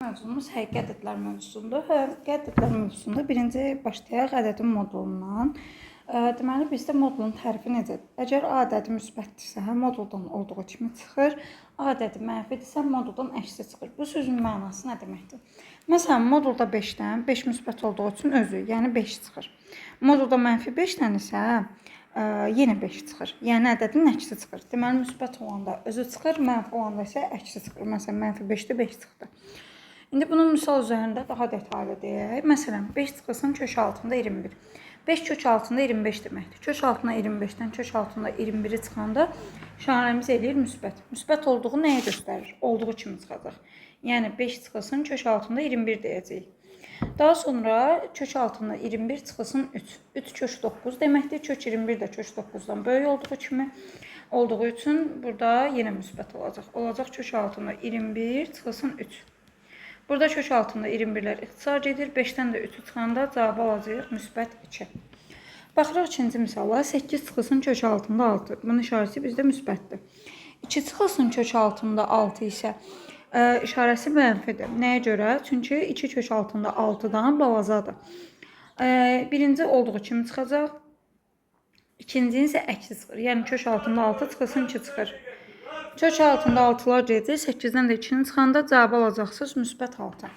mövzumuz həqiqi ədədlər mövzusudur. Həqiqi ədədlər mövzusunda birinci başlayaq ədədin modulundan. Deməli, bizdə modulun tərifi necədir? Əgər A ədədi müsbətdirsə, moduldan olduğu kimi çıxır. A ədədi mənfidirsə, moduldan əksi çıxır. Bu sözün mənası nə deməkdir? Məsələn, modulda 5-dən 5 müsbət olduğu üçün özü, yəni 5 çıxır. Modulda mənfi 5-dən isə yenə 5 çıxır. Yəni ədədin əksi çıxır. Deməli, müsbət olanda özü çıxır, mənfi olanda isə əksi çıxır. Məsələn, mənfi 5-də 5 çıxdı. İndi bunun misal üzərində daha detallı deyək. Məsələn, 5 çıxılsın kök altında 21. 5 kök altında 25 deməkdir. Kök altına 25-dən kök altında 21-i çıxanda işarəmiz eləyir müsbət. Müsbət olduğu nəyə göstərir? Olduğu kimi çıxacaq. Yəni 5 çıxılsın kök altında 21 deyəcəyik. Daha sonra kök altında 21 çıxılsın 3. 3 kök 9 deməkdir. Kök 21 də kök 9-dan böyük olduğu üçün burada yenə müsbət olacaq. Olacaq kök altında 21 çıxılsın 3. Burada kök altında 21'lər ixtisar gedir. 5-dən də 3'ü çıxanda cavabı alacağıq müsbət 2. Baxırıq ikinci misala. 8 çıxılsın kök altında 6. Bunun işarəsi bizdə müsbətdir. 2 çıxılsın kök altında 6 isə işarəsi mənfidir. Nəyə görə? Çünki 2 kök altında 6-dan balacadır. Birinci olduğu kimi çıxacaq. İkincinin isə əksi çıxır. Yəni kök altında 6 çıxılsın 2 çıxır. Kök altında 6'lar gedir. 8-dən də 2-ni çıxanda cavab alacaqsınız müsbət 6.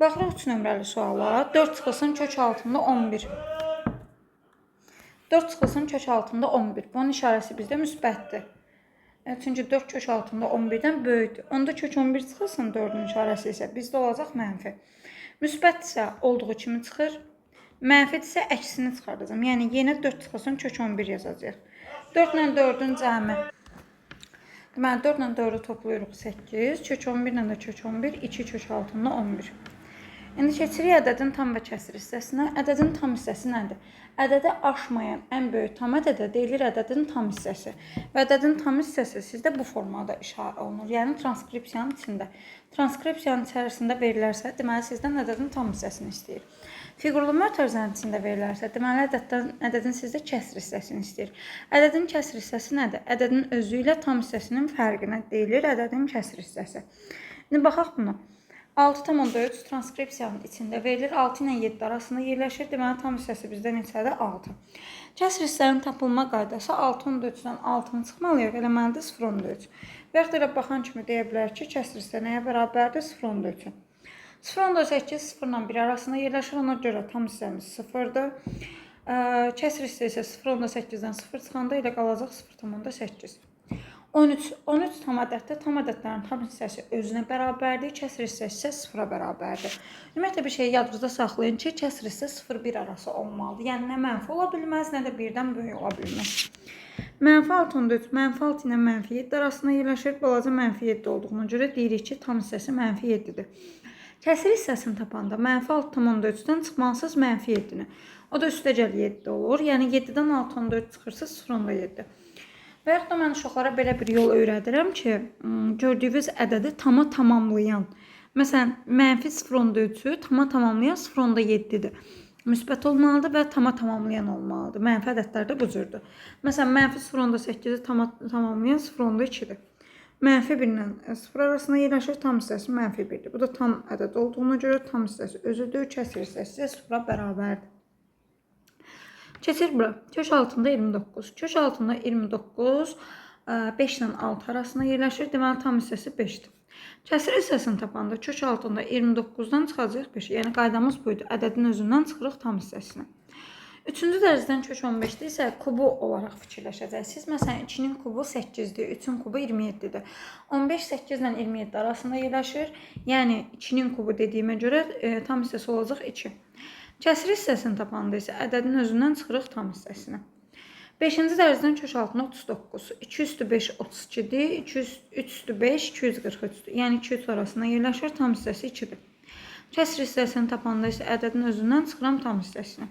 Baxırıq 3 nömrəli suala. 4 çıxılsın kök altında 11. 4 çıxılsın kök altında 11. Bunun işarəsi bizdə müsbətdir. Çünki 4 kök altında 11-dən böyükdür. Onda kök 11 çıxılsın 4-ün işarəsi isə bizdə olacaq mənfi. Müsbət isə olduğu kimi çıxır. Mənfi isə əksini çıxardacağım. Yəni yenə 4 çıxılsın kök 11 yazacağıq. 4 ilə 4-ün cəmi. Deməli 4 ilə 4-ü toplayırıq 8. Kök 11 ilə də kök 11. 2 kök altında 11. İndi keçirik ədədin tam və kəsr hissəsinə. Ədədin tam hissəsi nədir? Ədədi aşmayan ən böyük tam ədədə deyilir ədədin tam hissəsi. Və ədədin tam hissəsi sizdə bu formada işarə olunur. Yəni transkripsiyanın içində. Transkripsiyanın içərisində verilərsə, deməli sizdən ədədin tam hissəsini istəyir. Fiqurlu mötərizənin içində verilərsə, deməli ədədin sizdə kəsr hissəsini istəyir. Ədədin kəsr hissəsi nədir? Ədədin özü ilə tam hissəsinin fərqinə deyilir ədədin kəsr hissəsi. İndi baxaq buna. 6,3 transkripsiyanın içində verilir. 6 ilə 7 arasında yerləşir. Deməli tam hissəsi bizdə neçədir? 6. Kəsr hissənin tapılma qaydası 6,3-dən 6-nı çıxmalıyıq. Eləməlidir 0,3. Və yaxud da baxan kimi deyə bilər ki, kəsr hissə nəyə bərabərdir? 0,3. 0,8 0 ilə 1 arasında yerləşir. Ona görə tam hissəmiz 0-dır. Kəsr hissə isə 0,8-dən 0 çıxanda ilə qalacaq 0,8. 13 tam ədəddir. Tam ədədlərin tam hissəsi özünə bərabərdir. Kəsr hissəsi isə 0-a bərabərdir. Ümumiyyətlə bir şeyi yadınızda saxlayın ki, kəsr hissə 0-1 arası olmalıdır. Yəni nə mənfi ola bilməz, nə də 1-dən böyük ola bilməz. Mənfi 6,4 mənfi 6 ilə mənfi 7 arasında yerləşir. Balaca mənfi 7 olduğuna görə deyirik ki, tam hissəsi mənfi 7-dir. Kəsr hissəsini tapanda mənfi 6,4-dən çıxmalısınız mənfi 7-ni. O da üstəgəl 7 olur. Yəni 7-dən 6,4 çıxırsınız 0,7. Və yaxud da mən uşaqlara belə bir yol öyrədirəm ki, gördüyünüz ədədi tama tamamlayan. Məsələn, mənfi 0,3-ü tama tamamlayan 0,7-dir. Müsbət olmalıdır və tama tamamlayan olmalıdır. Mənfi ədədlər də bu cürdür. Məsələn, mənfi 0,8-i tama tamamlayan 0,2-dir. Mənfi 1 ilə 0 arasında yerləşir, tam hissəsi mənfi 1-dir. Bu da tam ədəd olduğuna görə tam hissəsi özüdür, kəsr hissəsi isə 0-a bərabərdir. Keçir bura. Kök altında 29. Kök altında 29 5 ilə 6 arasında yerləşir. Deməli tam hissəsi 5-dir. Kəsr hissəsini tapanda kök altında 29-dan çıxacaq 5. Yəni qaydamız buydu. Ədədin özündən çıxırıq tam hissəsinə. Üçüncü dərəcədən kök 15-də isə kubu olaraq fikirləşəcəksiniz. Məsələn, 2-nin kubu 8-dir, 3-ün kubu 27-dir. 15 8 ilə 27 arasında yerləşir. Yəni 2-nin kubu dediyimə görə tam hissəsi olacaq 2. Kəsr hissəsini tapanda isə ədədin özündən çıxırıq tam hissəsinə. 5-ci dərəcədən kök altında 39. 2 üstü 5 32-dir. 3 üstü 5 243-dür. Yəni 2-3 arasında yerləşir, tam hissəsi 2-dir. Kəsr hissəsini tapanda isə ədədin özündən çıxıram tam hissəsinə.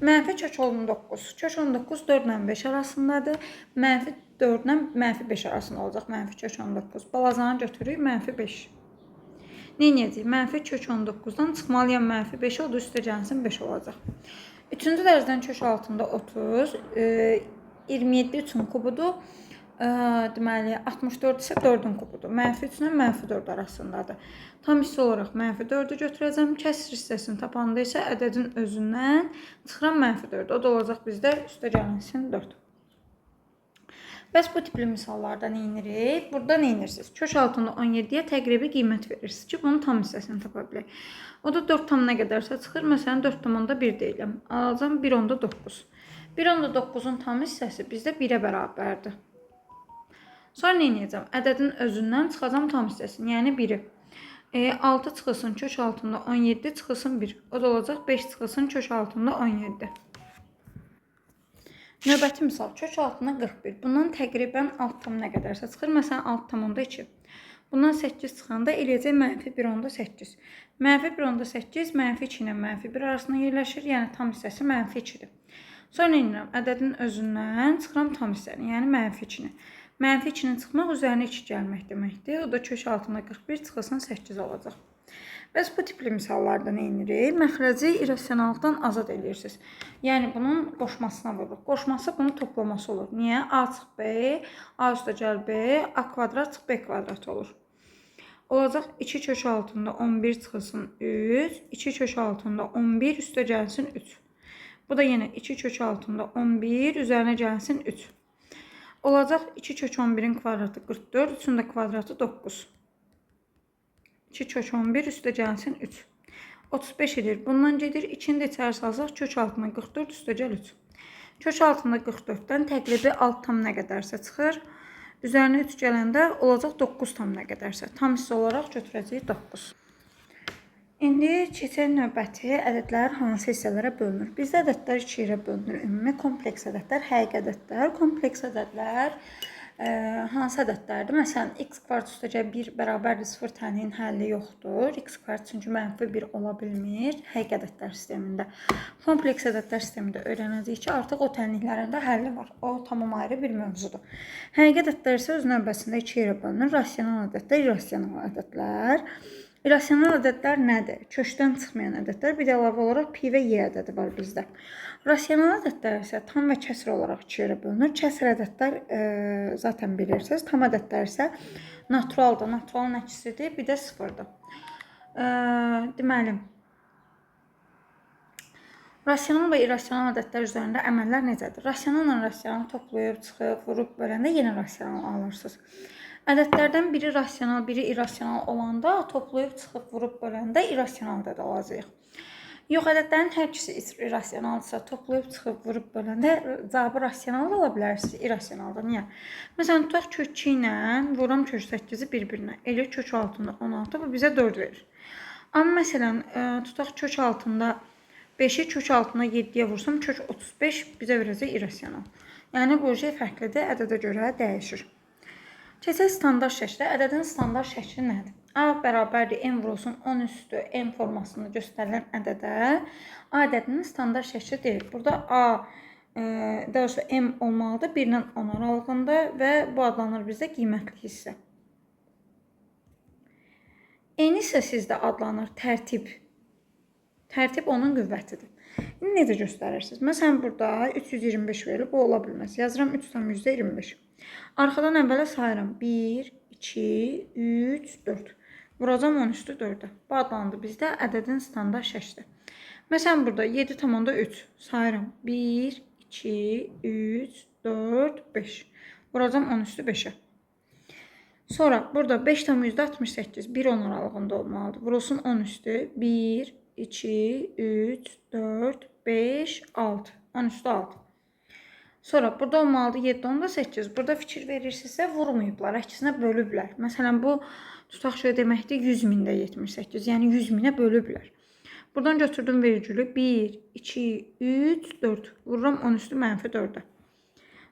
Mənfi kök 19. Kök 19 4 ilə 5 arasındadır. Mənfi 4 ilə mənfi 5 arasında olacaq mənfi kök 19. Balazanı götürürük, mənfi 5. Neynəyəcəyik? Mənfi kök 19-dan çıxmalıyam mənfi 5 oldu, üstə gəlsin 5 olacaq. Üçüncü dərəcədən kök altında 30, 27 üçün kubudur. deməli 64 isə 4-ün kubudur. -3 ilə -4 arasındadır. Tam hissə olaraq -4-ü götürəcəm. Kəsr hissəsini tapanda isə ədədin özündən çıxıram -4. O da olacaq bizdə üstə gəlinsin 4. Bəs bu tipli misallarda nə edirik? Burada nə edirsiniz? Kök altında 17-yə təqribi qiymət verirsiniz ki, bunun tam hissəsini tapa bilək. O da 4 tam nə qədərsə çıxır. Məsələn 4 tamında 1 deyiləm. Alacam 1/9. 1/9-un tam hissəsi bizdə 1-ə bərabərdir. Sonra nə edəcəm? Ədədin özündən çıxacam tam hissəsini, yəni 1-i. 6 çıxılsın kök altında 17 çıxılsın 1. O da olacaq 5 çıxılsın kök altında 17. Növbəti misal, kök altında 41. Bundan təqribən alt tam nə qədərsə çıxır. Məsələn 6/2. Bundan 8 çıxanda eləyəcək -1/8. -1/8 -2 ilə -1 arasında yerləşir. Yəni tam hissəsi -2-dir. Sonra edirəm, ədədin özündən çıxıram tam hissəni, yəni -2-ni. -2-nin çıxmaq üzərinə 2 gəlmək deməkdir. O da kök altında 41 çıxılsın 8 olacaq. Bəs bu tipli misallarda nə edirik? Məxrəci irrasionallıqdan azad edirsiniz. Yəni bunun qoşmasına vururuq. Qoşması bunun toplaması olur. Niyə? A çıx B, A üstə gəl B, A kvadrat çıx B kvadrat olur. Olacaq 2 kök altında 11 çıxılsın 3, 2 kök altında 11 üstə gəlsin 3. Bu da yenə 2 kök altında 11 üzərinə gəlsin 3. Olacaq 2 kök 11-in kvadratı 44, 3-ün də kvadratı 9. 2 kök 11 üstə gəlsin 3. 35 edir. Bundan gedir. 2-ni də içəri salsaq kök altına 44 üstə gəl 3. Kök altında 44-dən təqribi alt tam nə qədərsə çıxır. Üzərinə 3 gələndə olacaq 9 tam nə qədərsə. Tam hissə olaraq götürəcəyik 9. İndi keçək növbəti ədədlər hansı hissələrə bölünür? Bizdə ədədlər 2 yerə bölünür. Ümumi kompleks ədədlər, həqiqi ədədlər. Kompleks ədədlər hansı ədədlərdir? Məsələn, x kvadrat üstə 1 bərabərdir 0 tənliyin həlli yoxdur. X kvadrat çünki -1 ola bilmir. Həqiqi ədədlər sistemində. Kompleks ədədlər sistemində öyrənəcəyik ki, artıq o tənliklərin də həlli var. O tamam ayrı bir mövzudur. Həqiqi ədədlər isə öz növbəsində 2 yerə bölünür. Rasional ədədlər, irrasional ədədlər. İrrasional ədədlər nədir? Kökdən çıxmayan ədədlər. Bir də əlavə olaraq pi və y ədədi var bizdə. Rasional ədədlər isə tam və kəsr olaraq 2 yerə bölünür. Kəsr ədədlər zaten bilirsiniz. Tam ədədlər isə naturaldır. Naturalın əksisidir. Bir də sıfırdır. Deməli, rasional və irrasional ədədlər üzərində əməllər necədir? Rasionalla rasionalı toplayıb, çıxıb, vurub böləndə yenə rasional alırsınız. Ədədlərdən biri rasional, biri irrasional olanda toplayıb, çıxıb, vurub böləndə irrasional ədəd alacağıq. Yox, ədədlərin hər ikisi irrasionaldırsa, toplayıb, çıxıb, vurub böləndə cavabı rasional ola bilərsiniz, irrasionaldır. Niyə? Məsələn, tutaq kök 2 ilə vuram kök 8-i bir-birinə. Eləyir kök altında 16, bu bizə 4 verir. Amma məsələn, tutaq kök altında 5-i kök altında 7-yə vursam, kök 35 bizə verəcək irrasional. Yəni, bu şey fərqlidir, ədədə görə dəyişir. Keçək standart şəklə. Ədədin standart şəkli nədir? A bərabərdir n vurulsun 10 üstü n formasında göstərilən ədədə A ədədinin standart şəkli deyil. Burada A doğrusu m olmalıdır 1-dən 10 aralığında və bu adlanır bizdə qiymətli hissə. N isə sizdə adlanır tərtib. Tərtib onun qüvvətidir. İndi necə göstərirsiniz? Məsələn, burada 325 verilib, bu ola bilməz. Yazıram 3,25. Arxadan əvvələ sayıram. 1, 2, 3, 4. Vuracam 10 üstü 4-ə. Bu adlandı bizdə ədədin standart şəkli. Məsələn, burada 7,3 sayıram. 1, 2, 3, 4, 5. Vuracam 10 üstü 5-ə. Sonra burada 5,68 1-10 aralığında olmalıdır. Vurulsun 10 üstü 1, 2, 3, 4, 5, 6. 10 üstü 6. Sonra burada olmalıdır 7, 10 da 8. Burada fikir verirsinizsə vurmayıblar, əksinə bölüblər. Məsələn, bu tutaq şöyle deməkdir 100.000-də 78. Yəni 100.000-ə bölüblər. Buradan götürdüm vergülü 1, 2, 3, 4. Vururam 10 üstü -4-ə.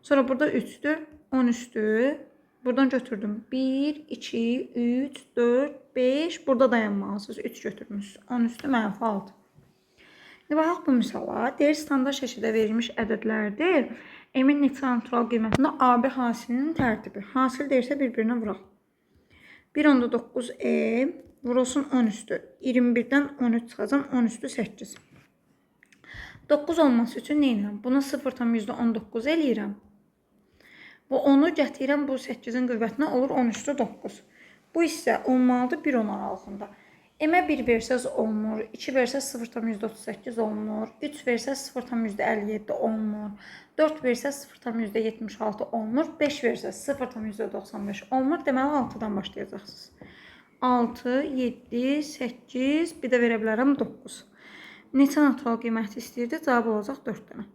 Sonra burada 3'dür. 10 üstü. Buradan götürdüm 1, 2, 3, 4, 5. Burada dayanmalısınız. 3 götürmüşsünüz. 10 üstü -6. Baxaq bu misala. Deyir standart şəkildə verilmiş ədədlərdir. Emin natural qiymətində AB hasilinin tərtibi. Hasil deyirsə bir-birinə vuraq. 1,9 vurulsun 10 üstü. 21-dən 13 çıxacam. 10 üstü 8. 9 olması üçün nə edirəm? Bunu 0,19 eləyirəm. Bu 10-u gətirirəm bu 8-in qüvvətinə, olur 13-9. Bu isə olmalıdır 1-10 aralığında. M-ə 1 versəz olmur, 2 versəz 0,38 olmur, 3 versəz 0,57 olmur, 4 versəz 0,76 olmur, 5 versəz 0,95 olmur. Deməli 6-dan başlayacaqsınız. 6, 7, 8, bir də verə bilərəm 9. Neçə natural qiyməti istəyirdi? Cavab olacaq 4 dənə.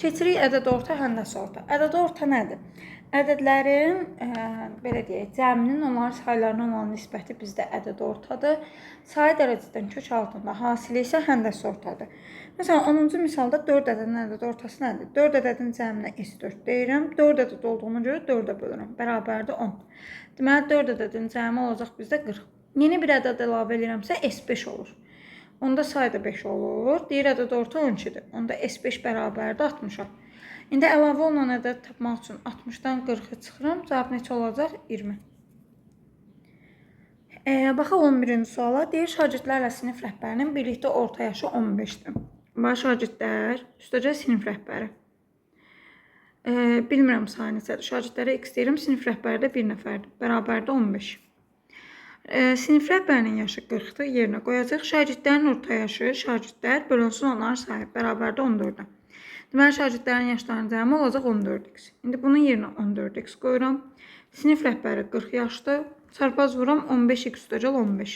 Keçirik ədəd orta, həndəsə orta. Ədəd orta nədir? Ədədlərin, belə deyək, cəminin onların saylarına olan nisbəti bizdə ədəd ortadır. Sayı dərəcədən kök altında, hasili isə həndəsə ortadır. Məsələn, 10-cu misalda 4 ədədin ədəd ortası nədir? 4 ədədin cəminə S4 deyirəm. 4 ədəd olduğuna görə 4-ə bölürəm. Bərabərdir 10. Deməli, 4 ədədin cəmi olacaq bizdə 40. Yeni bir ədəd əlavə edirəmsə S5 olur. Onda say da 5 olur. Deyir ədəd orta 12-dir. Onda S5 bərabərdir 60-a. İndi əlavə olunan ədəd tapmaq üçün 60-dan 40-ı çıxıram. Cavab neçə olacaq? 20. Baxaq 11-ci suala. Deyir şagirdlərlə sinif rəhbərinin birlikdə orta yaşı 15-dir. Şagirdlər, üstəcə sinif rəhbəri. Bilmirəm sayı neçədir. Şagirdlərə x deyirəm, sinif rəhbəri də 1 nəfərdir. Bərabərdir 15. Sinif rəhbərinin yaşı 40-dır, yerinə qoyacaq. Şagirdlərin orta yaşı, şagirdlər bölünsün onların sayı, bərabərdə 14-ə. Deməli, şagirdlərin yaşlarının cəmi olacaq 14x. İndi bunun yerinə 14x qoyuram. Sinif rəhbəri 40 yaşdır. Çarpaz vuram 15x tutacaq 15.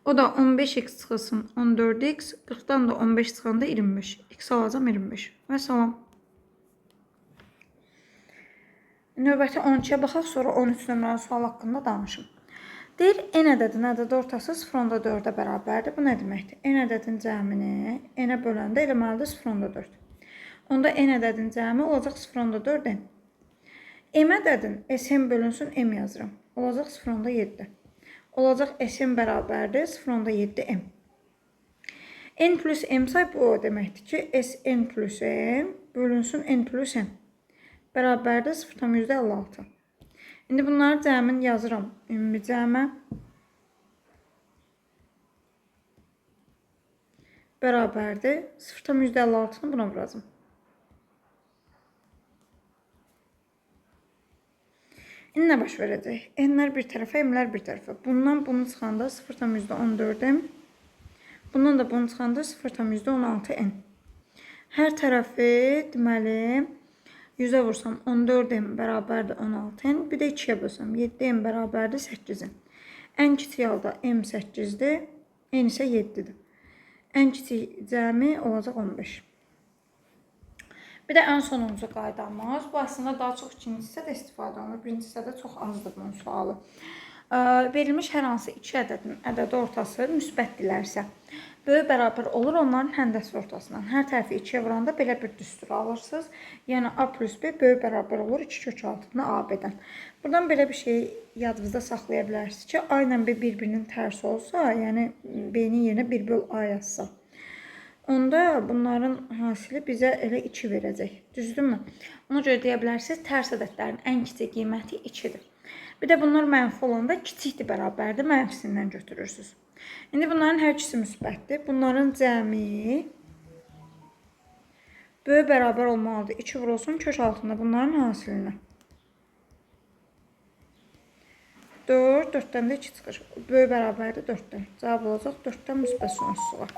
O da 15x çıxılsın 14x, 40-dan da 15 çıxanda 25. X alacam 25. Və salam. Növbəti 12-yə baxaq, sonra 13 nömrəli sual haqqında danışım. Deyir, n ədədin ədəd ortası 0,4-ə bərabərdir. Bu nə deməkdir? N ədədin cəmini n-ə böləndə eləməlidir 0,4. Onda n ədədin cəmi olacaq 0,4n. M ədədin Sm bölünsün m yazıram. Olacaq 0,7. Olacaq Sm bərabərdir 0,7m. N plus m say bu o deməkdir ki, Sn plus m bölünsün n plus m. Bərabərdir 0,56. İndi bunları cəmin yazıram. Ümumi cəmə bərabərdir. 0,56-nı buna vuracam. İndi nə baş verəcək? N'lər bir tərəfə, m'lər bir tərəfə. Bundan bunu çıxanda 0,14m. Bundan da bunu çıxanda 0,16n. Hər tərəfi deməli 100-ə vursam 14m bərabərdir 16n. Bir də 2-yə bölsəm 7m bərabərdir 8-in. Ən kiçik halda m 8-dir, n isə 7-dir. Ən kiçik cəmi olacaq 15. Bir də ən sonuncu qaydamız. Bu əslində daha çox ikinci hissədə istifadə olunur. Birinci hissədə çox azdır bunun sualı. Verilmiş hər hansı iki ədədin ədəd ortası müsbətdirlərsə, böyük bərabər olur onların həndəsi ortasından. Hər tərəfi 2-yə vuranda belə bir düstur alırsınız. Yəni A plus B böyük bərabər olur 2 kök altında AB-dən. Buradan belə bir şey yadınızda saxlaya bilərsiniz ki, A ilə B bir-birinin tərsi olsa, yəni B-nin yerinə 1 böl A yazsa, onda bunların hasili bizə elə 2 verəcək. Düzdürmü? Ona görə deyə bilərsiniz, tərs ədədlərin ən kiçik qiyməti 2-dir. Bir də bunlar mənfi olanda kiçikdir bərabərdir, mənfisindən götürürsünüz. İndi bunların hər ikisi müsbətdir. Bunların cəmi böyük bərabər olmalıdır. 2 vurulsun kök altında bunların hasilinə. 4, 4-dən də 2 çıxır. Böyük bərabərdir 4-dən. Cavab olacaq 4-dən müsbət sonuçsular.